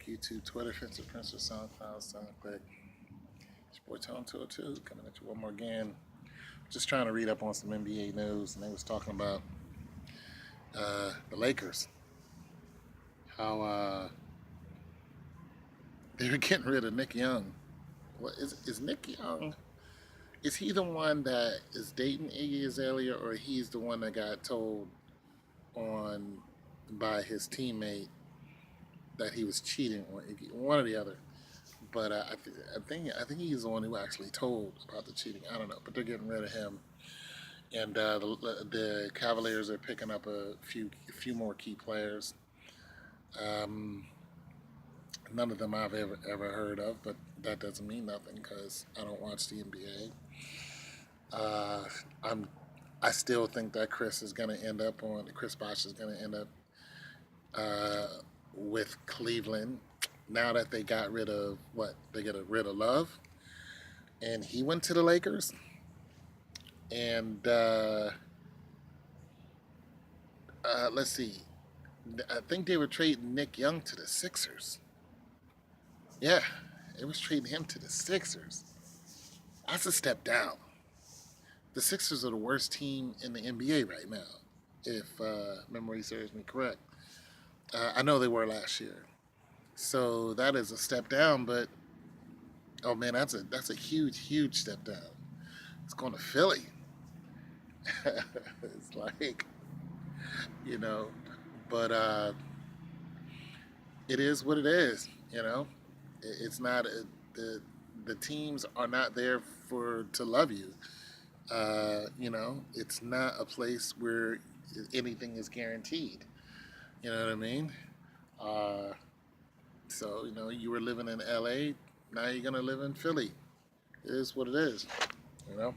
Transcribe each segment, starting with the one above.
YouTube, Twitter, Facebook, Prince, SoundCloud, SoundClick. It's your boy Tone 202 coming at you one more again. Just trying to read up on some NBA news, and they was talking about the Lakers, how they were getting rid of Nick Young. What is Nick Young? Is he the one that is dating Iggy Azalea, or he's the one that got told on by his teammate that he was cheating on Iggy? One or the other. But I think he's the one who actually told about the cheating. I don't know, but they're getting rid of him, and the Cavaliers are picking up a few more key players. Um, None of them I've ever heard of, but that doesn't mean nothing because I don't watch the NBA. I'm I still think that Chris Bosh is gonna end up uh, with Cleveland. Now that they got rid of they got rid of Love, and he went to the Lakers, and let's see, I think they were trading Nick Young to the Sixers. Yeah, it was trading him to the Sixers. That's a step down. The Sixers are the worst team in the NBA right now, if memory serves me correct. I know they were last year, so that is a step down. But oh man, that's a huge step down. It's going to Philly. It's like you know, but it is what it is. It's not the teams are not there for to love you. It's not a place where anything is guaranteed. You know what I mean? Uh, so you were living in LA, now you're gonna live in Philly. It is what it is. You know.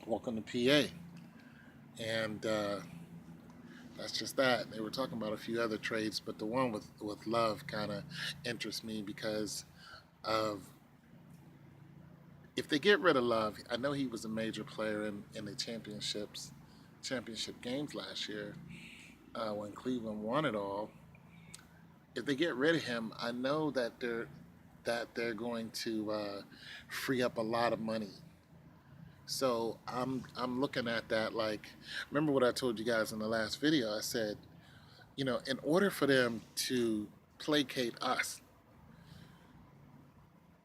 Welcome to PA, and that's just that. They were talking about a few other trades, but the one with Love kind of interests me because of if they get rid of Love, I know he was a major player in the championship games last year when Cleveland won it all. If they get rid of him, I know that they're going to free up a lot of money. So I'm looking at that like, remember what I told you guys in the last video? I said, in order for them to placate us,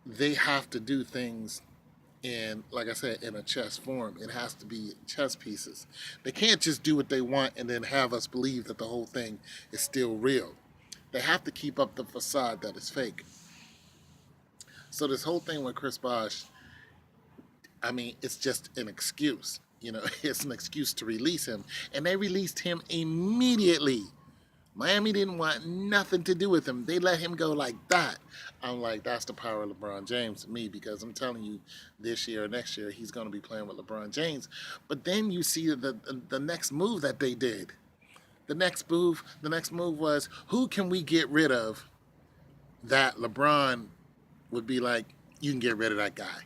they have to do things in, like I said, in a chess form. It has to be chess pieces. They can't just do what they want and then have us believe that the whole thing is still real. They have to keep up the facade that is fake. So this whole thing with Chris Bosh, I mean, it's just an excuse. It's an excuse to release him. And they released him immediately. Miami didn't want nothing to do with him. They let him go like that. I'm like, that's the power of LeBron James to me because I'm telling you, this year or next year, he's going to be playing with LeBron James. But then you see the next move that they did. The next move was, who can we get rid of that LeBron would be like, you can get rid of that guy.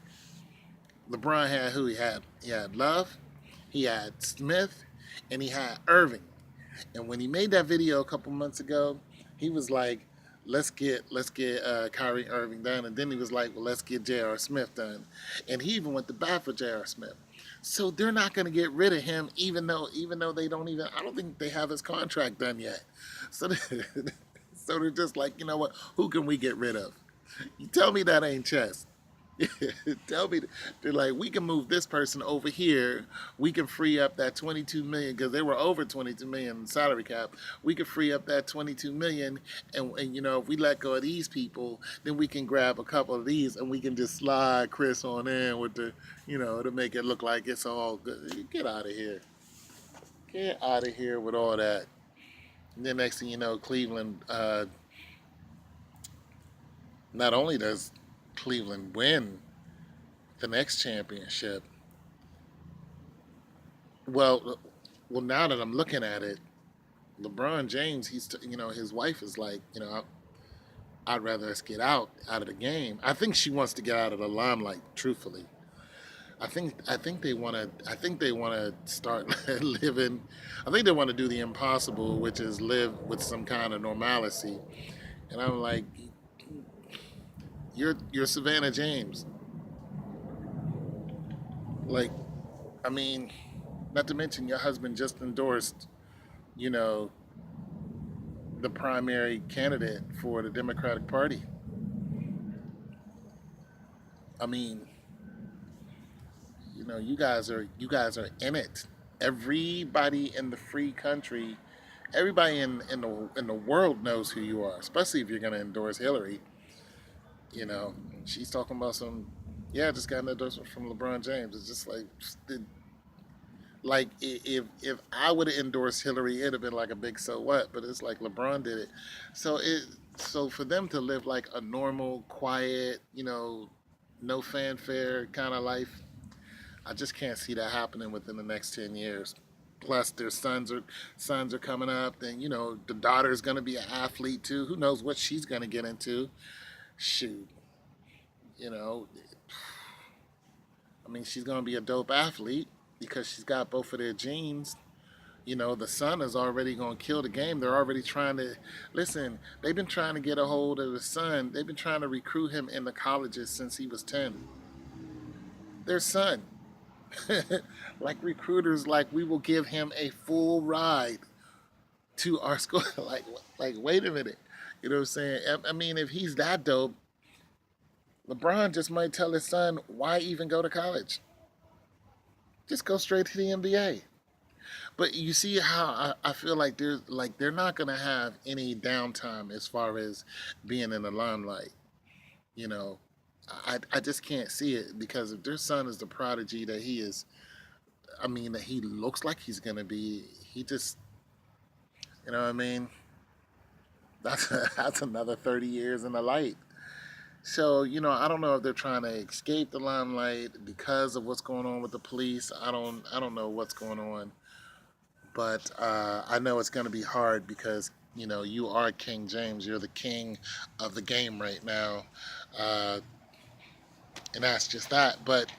LeBron had who he had? He had Love, he had Smith, and he had Irving. And when he made that video a couple months ago, he was like, "Let's get Kyrie Irving done," and then he was like, "Well, let's get J.R. Smith done," and he even went to bat for J.R. Smith. So they're not going to get rid of him, even though they don't even. I don't think they have his contract done yet. So so they're just like, you know what? Who can we get rid of? You tell me that ain't chess. Tell me, they're like, we can move this person over here. We can free up that 22 million because they were over 22 million in salary cap. We could free up that 22 million, and if we let go of these people, then we can grab a couple of these and we can just slide Chris on in with to make it look like it's all good. Get out of here. Get out of here with all that. And then next thing you know, Cleveland. Not only does Cleveland win the next championship. Well, now that I'm looking at it, LeBron James, his wife is like, I'd rather us get out of the game. I think she wants to get out of the limelight. Truthfully, I think they want to. I think they want to start living. I think they want to do the impossible, which is live with some kind of normalcy And I'm like, you're Savannah James. Like, I mean, not to mention your husband just endorsed, you know, the primary candidate for the Democratic Party. I mean, you guys are in it. Everybody in the free country, everybody in the world knows who you are, especially if you're going to endorse Hillary. You know, she's talking about some, yeah, I just got an endorsement from LeBron James. It's just like if I would have endorsed Hillary, it'd have been like a big so what. But it's like LeBron did it, so for them to live like a normal, quiet, no fanfare kind of life, I just can't see that happening within the next 10 years. Plus, their sons are coming up, and the daughter is going to be an athlete too. Who knows what she's going to get into? Shoot, you know, I mean, she's going to be a dope athlete because she's got both of their genes. The son is already going to kill the game. They're already trying to listen. They've been trying to get a hold of the son. They've been trying to recruit him in the colleges since he was 10. Their son, like recruiters, like we will give him a full ride to our school. like, wait a minute. You know what I'm saying? I mean, if he's that dope, LeBron just might tell his son, why even go to college? Just go straight to the NBA. But you see how I feel like they're not gonna have any downtime as far as being in the limelight. You know, I just can't see it because if their son is the prodigy that he is, I mean that he looks like he's gonna be, he just, you know what I mean? That's another 30 years in the light. So, I don't know if they're trying to escape the limelight because of what's going on with the police. I don't know what's going on, but I know it's going to be hard because you are King James. You're the king of the game right now, uh, and that's just that. But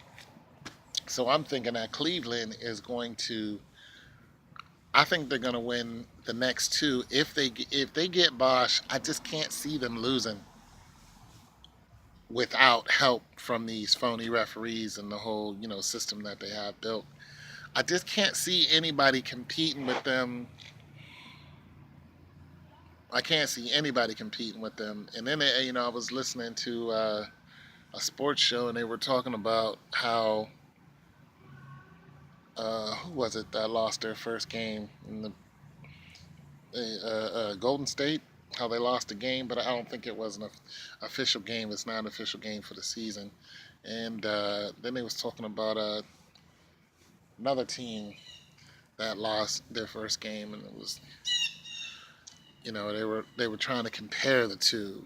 so I'm thinking that Cleveland is going to. I think they're going to win the next two. If they get Bosch, I just can't see them losing without help from these phony referees and the whole system that they have built. I just can't see anybody competing with them. I can't see anybody competing with them. And then I was listening to a sports show and they were talking about how who was it that lost their first game in the Golden State? How they lost the game, but I don't think it was an official game. It's not an official game for the season. And then they was talking about another team that lost their first game, and it was they were trying to compare the two,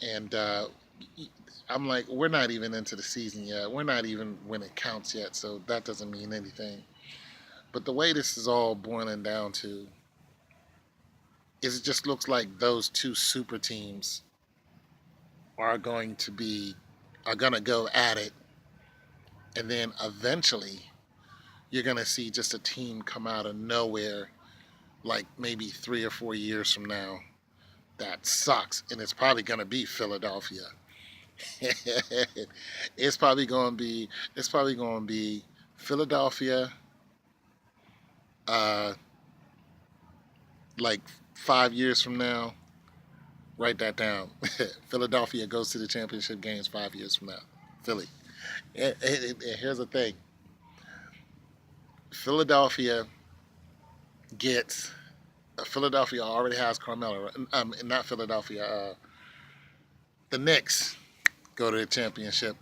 and I'm like, we're not even into the season yet. We're not even when it counts yet, so that doesn't mean anything. But the way this is all boiling down to is it just looks like those two super teams are going to go at it, and then eventually you're going to see just a team come out of nowhere, like maybe 3 or 4 years from now, that sucks, and it's probably going to be Philadelphia. it's probably going to be it's probably going to be Philadelphia, uh, like 5 years from now. Write that down. Philadelphia goes to the championship games 5 years from now. Philly. And here's the thing. Philadelphia gets. Philadelphia already has Carmelo. Not Philadelphia. The Knicks go to the championship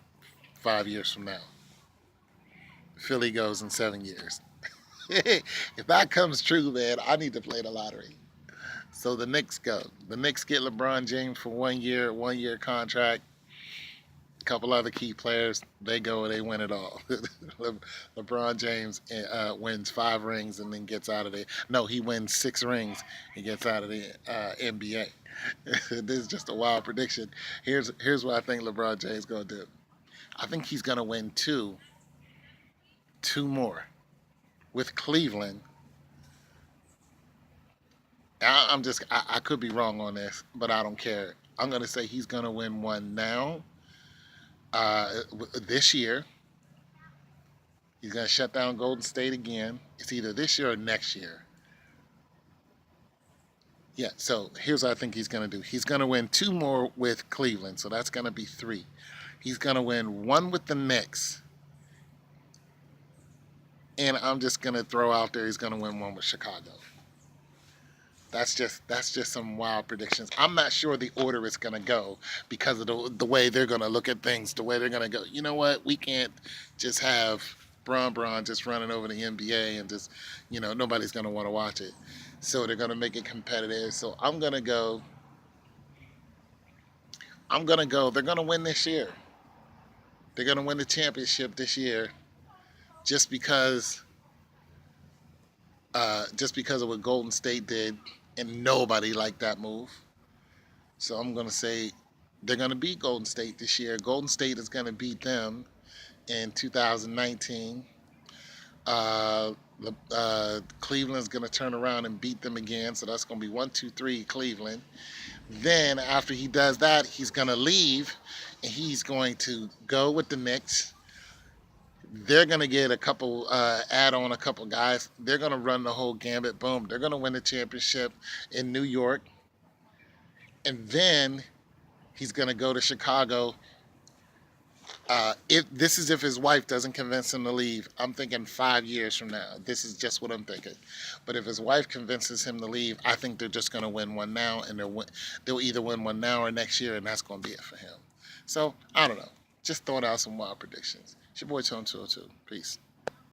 5 years from now. Philly goes in 7 years. If that comes true, man, I need to play the lottery. So the Knicks go. The Knicks get LeBron James for 1 year contract. A couple other key players, they go and they win it all. LeBron James wins 5 rings and then gets out of there. No, he wins 6 rings and gets out of the NBA. This is just a wild prediction. Here's what I think LeBron James gonna do. I think he's gonna win two more with Cleveland, I could be wrong on this, but I don't care. I'm gonna say he's gonna win one now. This year, he's gonna shut down Golden State again. It's either this year or next year. Yeah. So here's what I think he's gonna do. He's gonna win two more with Cleveland, so that's gonna be three. He's gonna win one with the Knicks, and I'm just gonna throw out there he's gonna win one with Chicago. That's just some wild predictions. I'm not sure the order is going to go because of the way they're going to look at things. The way they're going to go. You know what? We can't just have Bron just running over the NBA and just nobody's going to want to watch it. So they're going to make it competitive. So I'm going to go. I'm going to go. They're going to win this year. They're going to win the championship this year, just because just because of what Golden State did, and nobody liked that move. So I'm going to say they're going to beat Golden State this year. Golden State is going to beat them in 2019. Uh, Cleveland's going to turn around and beat them again. So that's going to be 1, 2, 3 Cleveland. Then after he does that, he's going to leave and he's going to go with the Knicks. They're going to get a couple, add on a couple guys. They're going to run the whole gambit. Boom. They're going to win the championship in New York. And then he's going to go to Chicago. If his wife doesn't convince him to leave, I'm thinking 5 years from now. This is just what I'm thinking. But if his wife convinces him to leave, I think they're just going to win one now, and they'll either win one now or next year, and that's going to be it for him. So I don't know. Just throwing out some wild predictions. It's your boy Tone 202. Peace.